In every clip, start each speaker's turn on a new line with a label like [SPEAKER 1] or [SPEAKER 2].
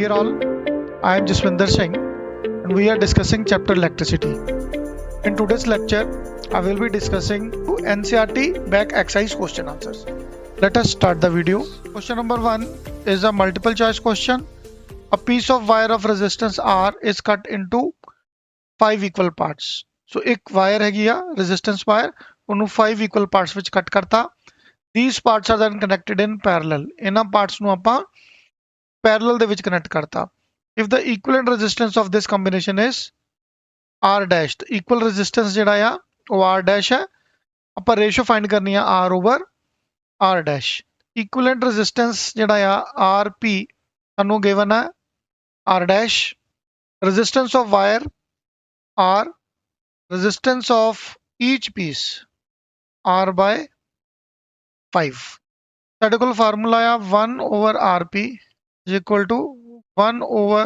[SPEAKER 1] dear all, I am Jaswinder Singh and we are discussing chapter electricity. In today's lecture, I will be discussing NCERT back exercise question answers. Let us start the video. Question number 1 is a multiple choice question. A piece of wire of resistance R is cut into 5 equal parts. So एक wire हैगी आ resistance wire ਉਹਨੂੰ 5 equal parts ਵਿੱਚ cut करता. These parts are then connected in parallel. ਇਹਨਾਂ parts ਨੂੰ ਆਪਾਂ parallel ਦੇ ਵਿੱਚ connect ਕਰਤਾ. If the equivalent resistance of this combination is R dash, the equal resistance ਜਿਹੜਾ ਆ ਉਹ R dash ਹੈ. ਆਪਾਂ ratio find ਕਰਨੀ ਆ R over R dash. Equivalent resistance ਜਿਹੜਾ ਆ RP ਸਾਨੂੰ given ਹੈ R dash. Resistance of wire R. Resistance of each piece R by 5. ਸਾਡੇ ਕੋਲ formula ਆ 1 over RP is equal to 1 over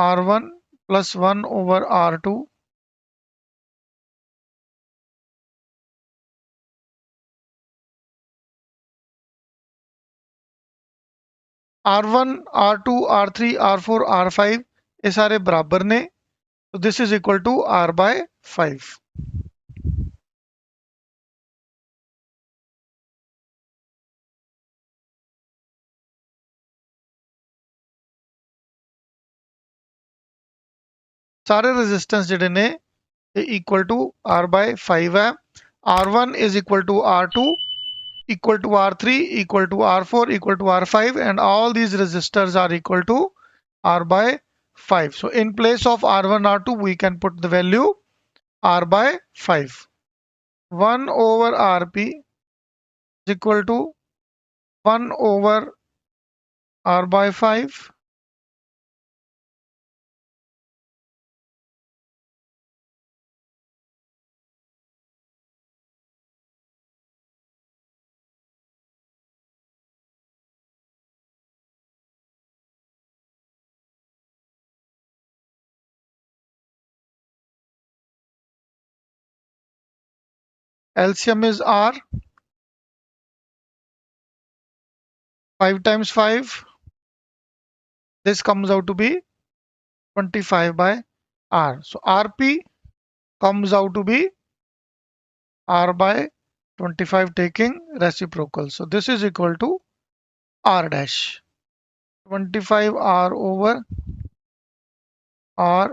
[SPEAKER 1] R1 plus 1 over R2 R1 R2 R3 R4 R5 ਇਹ ਸਾਰੇ ਬਰਾਬਰ ਨੇ. So this is equal to R by 5. सारे resistance ਜਿਹੜੇ ਨੇ ਇਹ equal to R by 5 ਹੈ. R1 is equal to R2 equal to R3 equal to R4 equal to R5 and all these resistors are equal to R by 5. So in place of R1 R2 we can put the value R by 5. 1 over RP is equal to 1 over R by 5. LCM is R. 5 times 5. This comes out to be 25 by R. So RP comes out to be R by 25 taking reciprocal. So this is equal to R dash. 25 R over R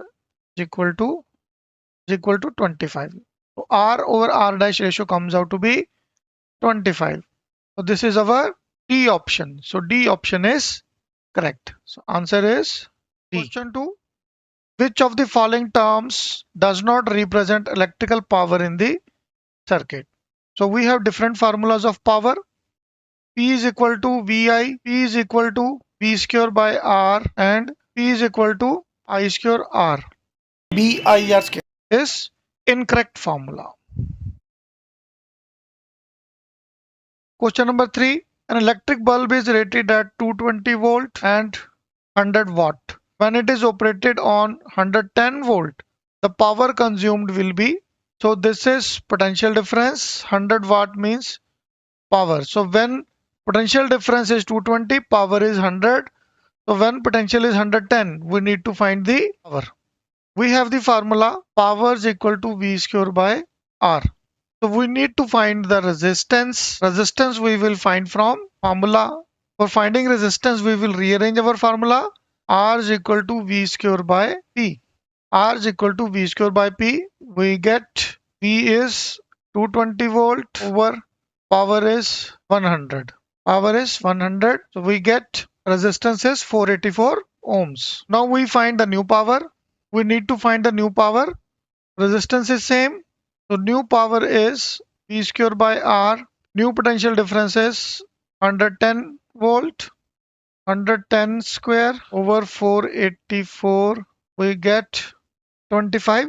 [SPEAKER 1] is equal to 25. So R over R dash ratio comes out to be 25. So this is our D option. So D option is correct. So answer is D. Question 2. Which of the following terms does not represent electrical power in the circuit? So we have different formulas of power. P is equal to VI, P is equal to V square by R and P is equal to I square R. BIR square is incorrect formula. Question number 3. An electric bulb is rated at 220 volt and 100 watt. When it is operated on 110 volt, the power consumed will be. So this is potential difference. 100 watt means power. So when potential difference is 220, power is 100. So when potential is 110, we need to find the power. We have the formula power is equal to V square by R. So we need to find the resistance. Resistance we will find from formula. For finding resistance, we will rearrange our formula. R is equal to V square by P. R is equal to V square by P. We get V is 220 volt over power is 100. Power is 100. So we get resistance is 484 ohms. Now we find the new power. We need to find the new power. Resistance is same. So new power is V square by R. New potential difference is 110 volt. 110 square over 484. We get 25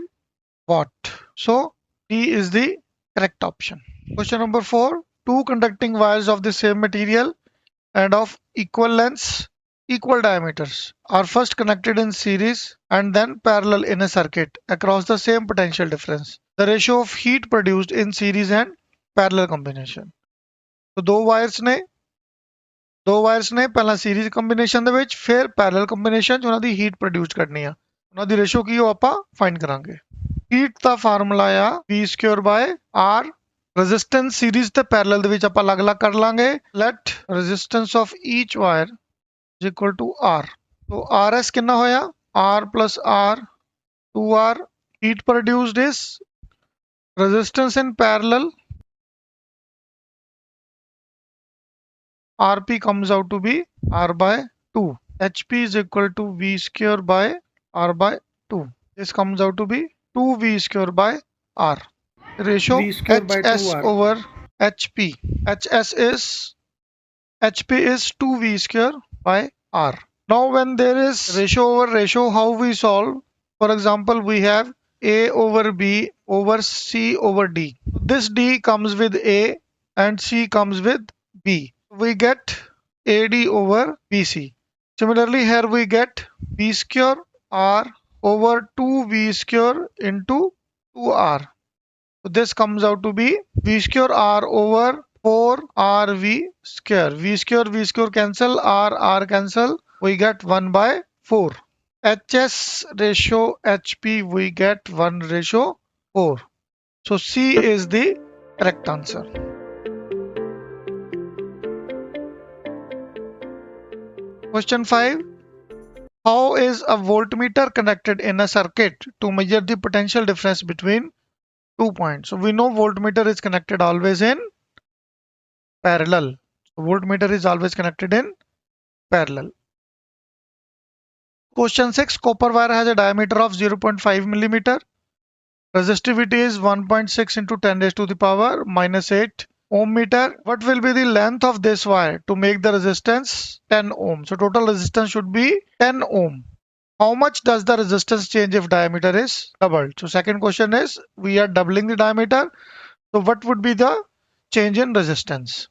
[SPEAKER 1] watt. So D is the correct option. Question number 4. Two conducting wires of the same material and of equal lengths, equal diameters are first connected in series and then parallel in a circuit across the same potential difference. The ratio of heat produced in series and parallel combination. तो दो wires ने ਦੋ virus ਨੇ, ਪਹਿਲਾਂ series combination ਦੇ ਵਿੱਚ, ਫਿਰ parallel combination 'ਚ ਉਹਨਾਂ ਦੀ ਹੀਟ ਪ੍ਰੋਡਿਊਸ ਕਰਨੀ ਆ। ਉਹਨਾਂ ਦੀ ਰੇਸ਼ੋ ਕੀ ਉਹ ਆਪਾਂ ਫਾਈਂਡ ਕਰਾਂਗੇ। ਹੀਟ ਦਾ ਫਾਰਮੂਲਾ ਆ V²/R। ਰੈਜ਼ਿਸਟੈਂਸ ਸੀਰੀਜ਼ ਤੇ ਪੈਰਲਲ ਦੇ ਵਿੱਚ ਆਪਾਂ ਅਲੱਗ-ਅਲੱਗ ਕਰ ਲਾਂਗੇ। Let resistance of each wire is equal to R। So RS ਕਿੰਨਾ ਹੋਇਆ? R plus R, 2R. Heat produced is resistance in parallel, RP comes out to be R by 2. HP is equal to V square by R by 2. This comes out to be 2V square by R. Ratio
[SPEAKER 2] V square by
[SPEAKER 1] HS
[SPEAKER 2] 2R.
[SPEAKER 1] over HP. HP is 2V square by R. Now when there is ratio over ratio, how we solve? For example, we have A over B over C over D. This D comes with A and C comes with B. We get AD over BC. Similarly, here we get V square R over 2V square into 2R. So this comes out to be V square R over 4RV square. V square cancel, R cancel. We get 1 by 4. HS ratio HP, we get 1 ratio 4. So C is the correct answer. Question 5. How is a voltmeter connected in a circuit to measure the potential difference between 2 points? So we know voltmeter is connected always in parallel. So voltmeter is always connected in parallel. Question 6. Copper wire has a diameter of 0.5 millimeter. Resistivity is 1.6 into 10 raised to the power minus 8 ohm meter. What will be the length of this wire to make the resistance 10 ohm? So total resistance should be 10 ohm. How much does the resistance change if diameter is doubled? So second question is, we are doubling the diameter. So what would be the change in resistance?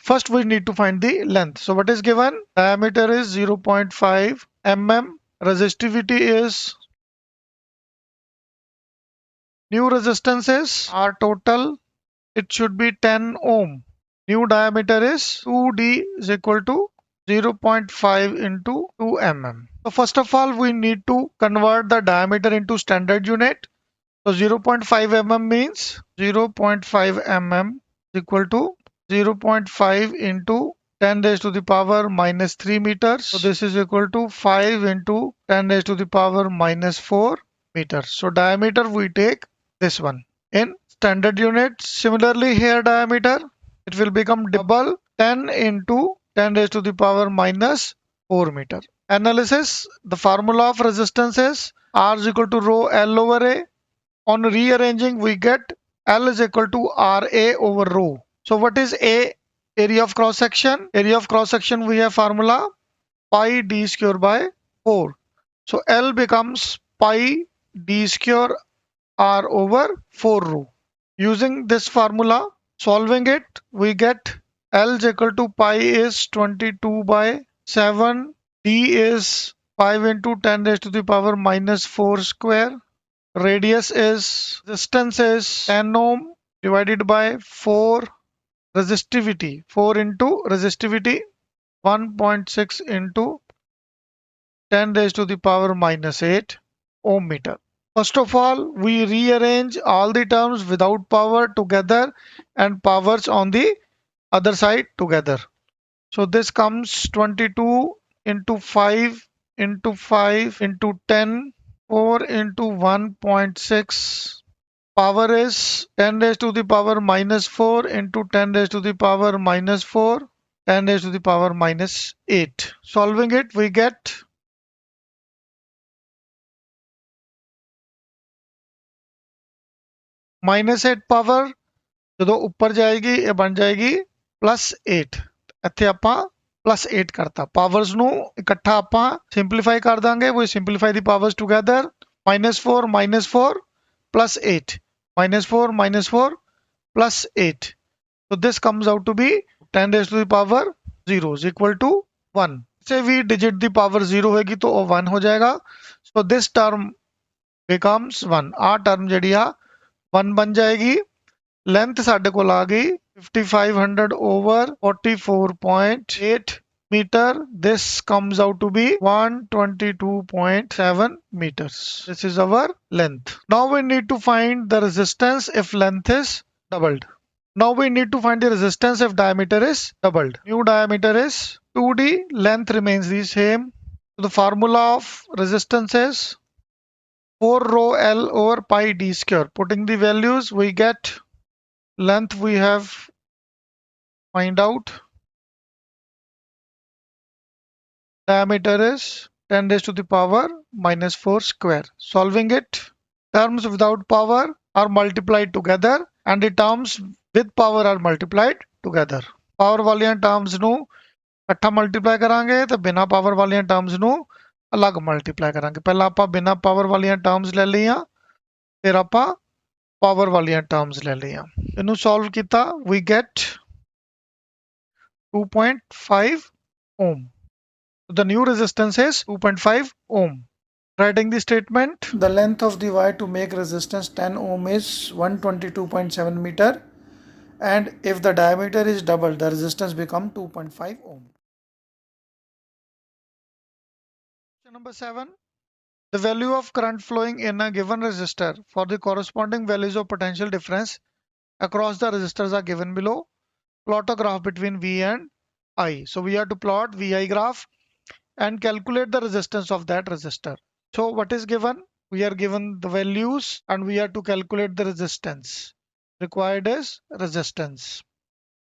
[SPEAKER 1] First we need to find the length. So what is given? Diameter is 0.5 mm. Resistivity is, new resistance is R total. It should be 10 ohm. New diameter is 2D is equal to 0.5 into 2 mm. So first of all, we need to convert the diameter into standard unit. So 0.5 mm means 0.5 mm is equal to 0.5 into 10 raised to the power minus 3 meters. So this is equal to 5 into 10 raised to the power minus 4 meters. So diameter we take this one in standard units. Similarly here diameter, it will become double, 10 into 10 raised to the power minus 4 meter. Analysis, the formula of resistance is R is equal to rho L over A. On rearranging, we get L is equal to RA over rho. So what is A? Area of cross section. Area of cross section, we have formula pi d square by 4. So L becomes pi d square R over 4 rho. Using this formula, solving it, we get L is equal to pi is 22 by 7. D is 5 into 10 raised to the power minus 4 square. Radius is, resistance is 10 ohm divided by 4. Resistivity, 4 into resistivity, 1.6 into 10 raised to the power minus 8 ohm meter. First of all, we rearrange all the terms without power together and powers on the other side together. So this comes 22 into 5 into 5 into 10, 4 into 1.6. Power is 10 raised to the power minus 4 into 10 raised to the power minus 4, 10 raised to the power minus 8. Solving it, we get minus 8 power. ਜਦੋਂ ਉੱਪਰ ਜਾਏਗੀ ਇਹ ਬਣ ਜਾਏਗੀ +8. ਇੱਥੇ ਆਪਾਂ +8 ਕਰਤਾ। Powers ਨੂੰ ਇਕੱਠਾ ਆਪਾਂ ਸਿੰਪਲੀਫਾਈ ਕਰ ਦਾਂਗੇ। We simplify the powers together. -4 -4 +8. -4 -4 +8. So this comes out to be 10 raised to the power 0 is equal to 1. Say we digit the power 0 होगी तो 1 हो जाएगा. So this term becomes 1. Uh term ਜਿਹੜੀ ਆ 1 बन जाएगी. लेंथ ਸਾਡੇ ਕੋਲ ਆ ਗਈ 5500 over 44.8 meter. This comes out to be 122.7 meters. This is our length. Now we need to find the resistance if length is doubled. Now we need to find the resistance if diameter is doubled. New diameter is 2d, length remains the same. So the formula of resistance is 4 rho L over pi d square. Putting the values, we get length we have find out. Diameter is 10 raised to the power minus 4 square. Solving it, terms without power are multiplied together and the terms with power are multiplied together. Power ਵਾਲੀਆਂ terms ਨੂੰ ਇਕੱਠਾ multiply ਕਰਾਂਗੇ ਤੇ ਬਿਨਾ power ਵਾਲੀਆਂ terms ਨੂੰ ਅਲੱਗ multiply ਕਰਾਂਗੇ। ਪਹਿਲਾਂ ਆਪਾਂ ਬਿਨਾ ਪਾਵਰ ਵਾਲੀਆਂ ਟਰਮਸ ਲੈ ਲਈਆਂ, ਫਿਰ ਆਪਾਂ ਪਾਵਰ ਵਾਲੀਆਂ ਟਰਮਸ ਲੈ ਲਈਆਂ। ਇਹਨੂੰ ਸੋਲਵ ਕੀਤਾ, we get 2.5 ohm. The new resistance is 2.5 ohm. Writing the statement, the length of the wire to make resistance 10 ohm is 122.7 meter, and if the diameter is doubled, the resistance become 2.5 ohm. Number 7. The value of current flowing in a given resistor for the corresponding values of potential difference across the resistors are given below. Plot a graph between V and I. So we have to plot VI graph and calculate the resistance of that resistor. So what is given? We are given the values and we have to calculate the resistance. Required is resistance.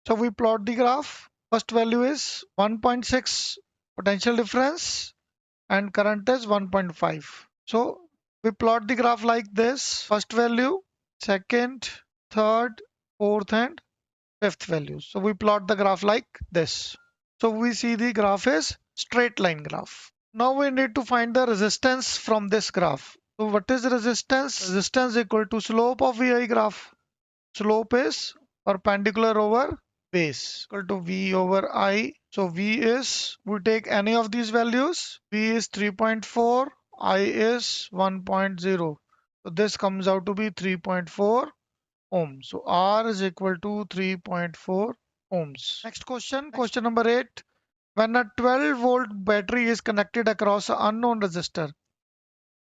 [SPEAKER 1] So we plot the graph. First value is 1.6 potential difference and current is 1.5. So we plot the graph like this. First value, second, third, fourth and fifth values. So we plot the graph like this. So we see the graph is straight line graph. Now we need to find the resistance from this graph. So what is resistance? Resistance equal to slope of VI graph. Slope is perpendicular over base equal to V over I. So V is, we take any of these values. V is 3.4, I is 1.0. So this comes out to be 3.4 ohms. So R is equal to 3.4 ohms. Next question, question number 8. When a 12-volt battery is connected across an unknown resistor,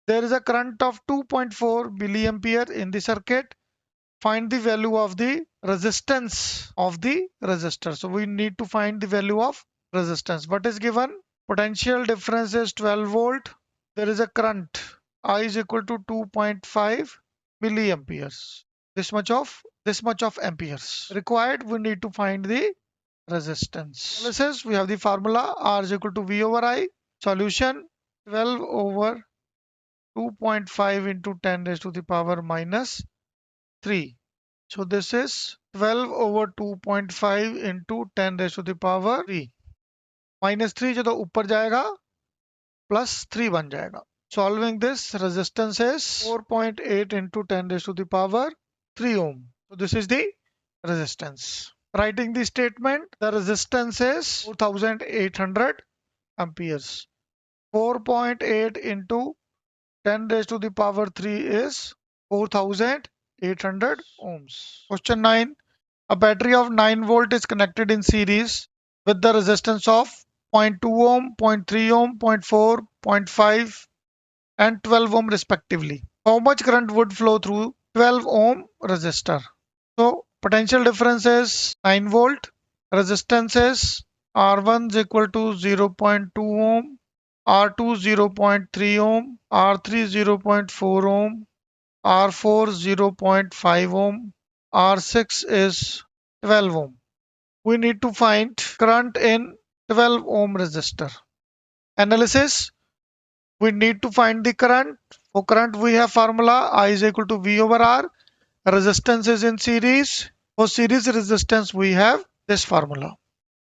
[SPEAKER 1] there is a current of 2.4 milliampere in the circuit. Find the value of the resistance of the resistor. So we need to find the value of resistance. What is given? Potential difference is 12 volt. There is a current I is equal to 2.5 milliamperes. This much of amperes. Required, we need to find the resistance. Analysis, we have the formula R is equal to V over I. Solution 12 over 2.5 into 10 raised to the power minus 3. So this is 12 over 2.5 into 10 raised to the power 3. Minus 3 जो तो ऊपर जाएगा plus 3 बन जाएगा. Solving this, resistance is 4.8 into 10 raised to the power 3 ohm. So this is the resistance. Writing the statement, the resistance is 4800 amperes. 4.8 into 10 raised to the power 3 is 4800 ohms. Question 9. A battery of 9 volt is connected in series with the resistance of 0.2 ohm, 0.3 ohm, zero point 0.4, 0.5 and 12 ohm respectively. How much current would flow through 12 ohm resistor? So potential difference is 9 volt. Resistance is R1 is equal to 0.2 ohm, R2 0.3 ohm, R3 0.4 ohm, R4 0.5 ohm, R6 is 12 ohm. We need to find current in 12 ohm resistor. Analysis, we need to find the current. For current we have formula I is equal to V over R. Resistance is in series. For series resistance we have this formula.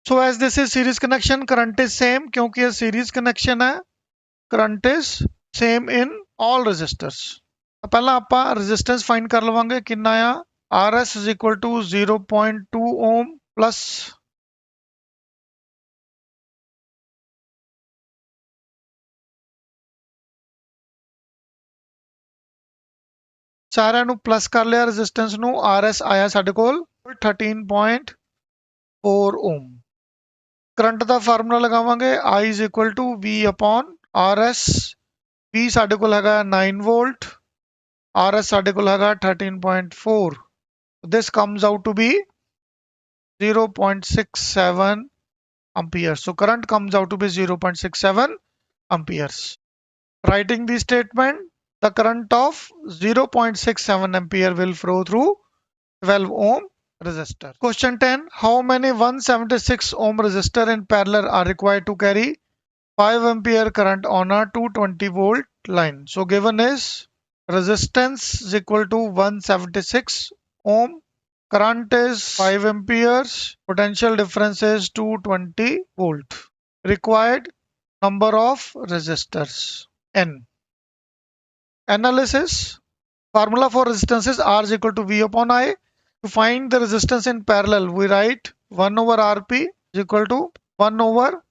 [SPEAKER 1] So as this is series connection, current is same क्योंकि ये series connection है. Current is same in all resistors. पहला ਆਪਾਂ resistance find कर लवांगे कितना आया. RS is equal to 0.2 ohm plus ਸਾਰਿਆਂ ਨੂੰ ਪਲੱਸ ਕਰ ਲਿਆ ਰੈਜ਼ਿਸਟੈਂਸ ਨੂੰ. RS ਆਇਆ ਸਾਡੇ ਕੋਲ 13.4 ohm. करंट का फार्मूला लगावांगे I is equal to V upon RS। V साडे कोल हैगा 9 वोल्ट, RS साडे कोल हैगा 13.4। This comes out to be 0.67 amperes. So current comes out to be 0.67 amperes. Writing the statement, the current of 0.67 ampere will flow through 12 ohm resistor. Question 10. How many 176 ohm resistor in parallel are required to carry 5 ampere current on a 220 volt line? So given is resistance is equal to 176 ohm, current is 5 amperes, potential difference is 220 volt. Required number of resistors N. Analysis. Formula for resistance is R is equal to V upon I. To find the resistance in parallel, we write 1 over Rp is equal to 1 over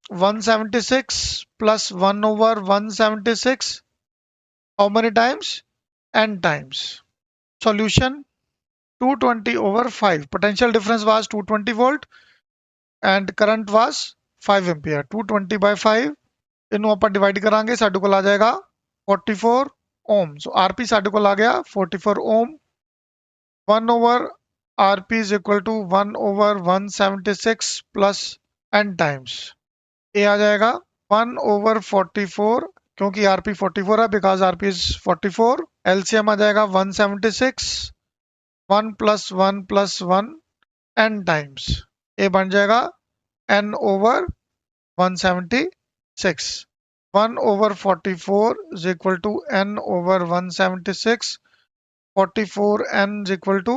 [SPEAKER 1] 176 plus 1 over 176. How many times? N times. Solution 220 over 5. Potential difference was 220 volt and current was 5 ampere. 220 by 5 इन्हों आप divide करांगे साडे को आ जाएगा 44 ओम। सो RP साडे को आ गया 44 ohm. 1 over RP is equal to 1 over 176 plus n times ये आ जाएगा 1 ओवर 44, क्योंकि आरपी 44 है बिकॉज आरपी इज 44। एलसीएम आ जाएगा 176, 1 प्लस 1 प्लस 1 n टाइम्स ये बन जाएगा n over 176। 1 over 44 is equal to n over 176. 44n is equal to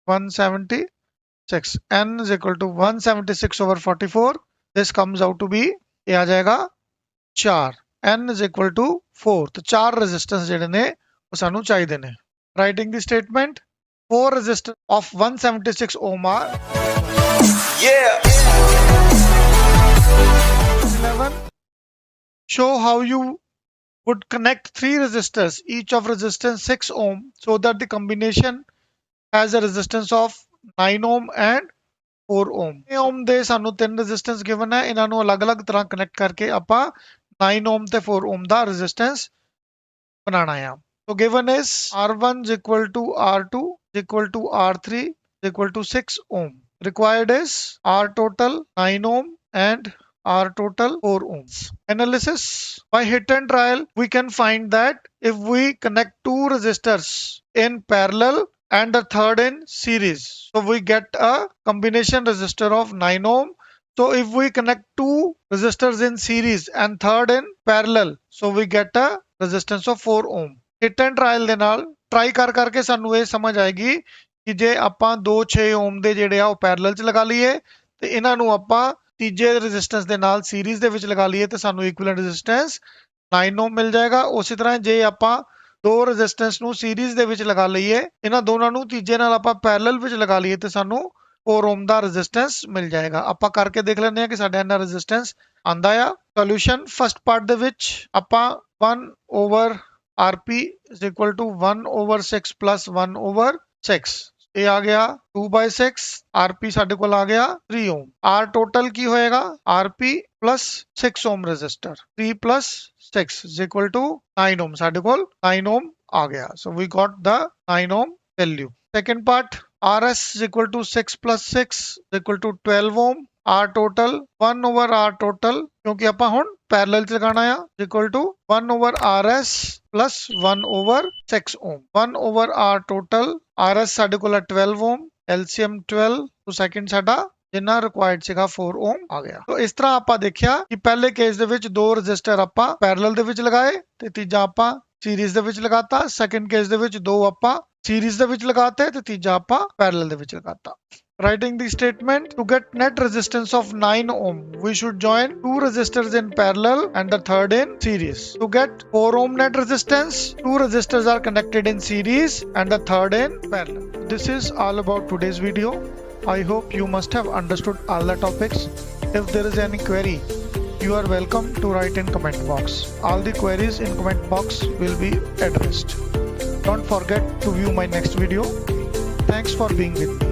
[SPEAKER 1] 176. n is equal to 176 over 44. This comes out to be ये आ जाएगा 4। n is equal to 4। तो 4 resistance जेडे ने वो सानू चाहिए ने। Writing the statement, 4 resistors of 176 ohm are 11. Show how you would connect 3 resistors, each of resistance 6 ohm, so that the combination has a resistance of 9 ohm and 4 ohm. 9 ohm ਦੇ ਸਾਨੂੰ 3 resistance given ਹੈ, ਇਹਨਾਂ ਨੂੰ ਅਲੱਗ-ਅਲੱਗ ਤਰ੍ਹਾਂ connect ਕਰਕੇ ਆਪਾਂ 9 ohm ਤੇ 4 ohm ਦਾ resistance ਬਣਾਉਣਾ ਹੈ। So given is R1 is equal to R2 is equal to R3 is equal to 6 ohm. Required is R total 9 ohm and R total 4 ohms. Analysis. By hit and trial, we can find that if we connect 2 resistors in parallel and a third in series, so we get a combination resistor of 9 ohm. So if we connect 2 resistors in series and third in parallel, so we get a resistance of 4 ohm. Hit and trial ਦੇ ਨਾਲ try ਕਰ ਕਰਕੇ ਸਾਨੂੰ ਇਹ ਸਮਝ ਆਏਗੀ ਕਿ ਜੇ ਆਪਾਂ 2-6 ohm ਦੇ ਜਿਹੜੇ ਆ ਉਹ parallel ਚ ਲਗਾ ਲਈਏ ਤੇ ਇਹਨਾਂ ਨੂੰ ਆਪਾਂ ਤੀਜੇ ਰੈਜ਼ਿਸਟੈਂਸ ਦੇ ਨਾਲ ਸੀਰੀਜ਼ ਦੇ ਵਿੱਚ ਲਗਾ ਲਈਏ ਤੇ ਸਾਨੂੰ ਇਕੁਇਵਲੈਂਟ ਰੈਜ਼ਿਸਟੈਂਸ 9 ਓਮ ਮਿਲ ਜਾਏਗਾ। ਉਸੇ ਤਰ੍ਹਾਂ ਜੇ ਆਪਾਂ ਦੋ ਰੈਜ਼ਿਸਟੈਂਸ ਨੂੰ ਸੀਰੀਜ਼ ਦੇ ਵਿੱਚ ਲਗਾ ਲਈਏ, ਇਹਨਾਂ ਦੋਨਾਂ ਨੂੰ ਤੀਜੇ ਨਾਲ ਆਪਾਂ ਪੈਰਲਲ ਵਿੱਚ ਲਗਾ ਲਈਏ ਤੇ ਸਾਨੂੰ 4 ਓਮ ਦਾ ਰੈਜ਼ਿਸਟੈਂਸ ਮਿਲ ਜਾਏਗਾ। ਆਪਾਂ ਕਰਕੇ ਦੇਖ ਲੈਂਦੇ ਹਾਂ ਕਿ ਸਾਡਾ ਇਹਨਾਂ ਰੈਜ਼ਿਸਟੈਂਸ ਆਂਦਾ ਆ। ਸੋਲੂਸ਼ਨ ਫਸਟ ਪਾਰਟ ਦੇ ਵਿੱਚ ਆਪਾਂ 1 over RP is equal to 1 over 6 plus 1 over 6 ਇਹ ਆ ਗਿਆ 2/6। RP ਸਾਡੇ ਕੋਲ ਆ ਗਿਆ 3 ohm। R total ਕੀ ਹੋਏਗਾ RP plus 6 ohm resistor 3 plus 6 is equal to 9 ohm। ਸਾਡੇ ਕੋਲ 9 ohm आ गया। So we got the 9 ohm value। Second part RS is equal to 6 plus 6 is equal to 12 ohm। R total 1 over R total क्योंकि ਆਪਾਂ ਹੁਣ parallel ਚ ਲਗਾਣਾ ਆ is equal to 1 over RS plus 1 over 6 ohm। 1 over R total RS ਸਾਡੇ ਕੋਲ 12 ohm LCM 12 तो second ਸਾਡਾ ਜਿੰਨਾ ਰਿਕੁਆਇਰਡ ਸੀਗਾ 4 ohm ਆ ਗਿਆ। तो ਇਸ ਤਰ੍ਹਾਂ ਆਪਾਂ ਦੇਖਿਆ ਕਿ ਪਹਿਲੇ ਕੇਸ ਦੇ ਵਿੱਚ ਦੋ ਰੈਜ਼ਿਸਟਰ ਆਪਾਂ ਪੈਰਲਲ ਦੇ ਵਿੱਚ ਲਗਾਏ ਤੇ ਤੀਜਾ ਆਪਾਂ ਸੀਰੀਜ਼ ਦੇ ਵਿੱਚ ਲਗਾਤਾ। ਸੈਕੰਡ ਕੇਸ ਦੇ ਵਿੱਚ ਦੋ ਆਪਾਂ ਸੀਰੀਜ਼ ਦੇ ਵਿੱਚ ਲਗਾਤੇ ਤੇ ਤੀਜਾ ਆਪਾਂ ਪੈਰਲਲ ਦੇ ਵਿੱਚ ਲਗਾਤਾ। Writing the statement, to get net resistance of 9 ohm, we should join two resistors in parallel and the third in series. To get 4 ohm net resistance, two resistors are connected in series and the third in parallel. This is all about today's video. I hope you must have understood all the topics. If there is any query, you are welcome to write in comment box. All the queries in comment box will be addressed. Don't forget to view my next video. Thanks for being with me.